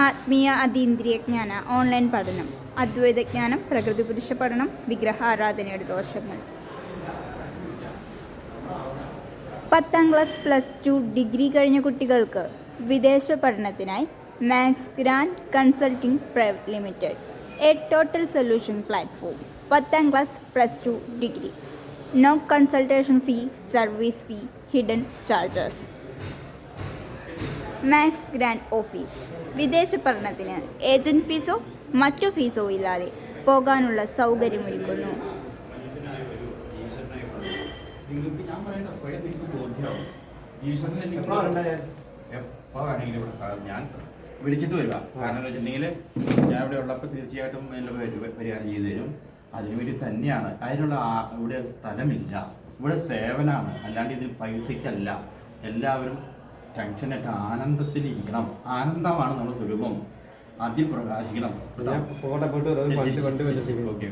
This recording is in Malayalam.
ആത്മീയ അതീന്ദ്രിയ ജ്ഞാന ഓൺലൈൻ പഠനം, അദ്വൈതജ്ഞാനം, പ്രകൃതി പുരുഷ പഠനം, വിഗ്രഹാരാധനയുടെ ദോഷങ്ങൾ. 10ാം ക്ലാസ് +2 ഡിഗ്രി കഴിഞ്ഞ കുട്ടികൾക്ക് വിദേശ പഠനത്തിനായി Max Grand consulting private limited, a total solution platform. 10ാം class +2 degree. No consultation fee, service fee, hidden charges. Max Grand office വിദേശ പഠനത്തിന് ഏജന്റ് ഫീസോ മറ്റു ഫീസോ ഇല്ലാതെ പോകാനുള്ള സൗകര്യമൊരുക്കുന്നു. ഞാൻ വിളിച്ചിട്ട് വരിക. കാരണം എന്താ വെച്ചിട്ടുണ്ടെങ്കിൽ ഞാൻ ഇവിടെ ഉള്ളപ്പോൾ തീർച്ചയായിട്ടും പരിഹാരം ചെയ്തു തരും. അതിനുവേണ്ടി തന്നെയാണ്. അതിനുള്ള ഇവിടെ സ്ഥലമില്ല, ഇവിടെ സേവനമാണ്, അല്ലാണ്ട് ഇതിൽ പൈസയ്ക്കല്ല. എല്ലാവരും ടെൻഷനായിട്ട് ആനന്ദത്തിലിരിക്കണം. ആനന്ദമാണ് നമ്മുടെ സ്വരൂപം, അതിൽ പ്രകാശിക്കണം. ഓക്കെ.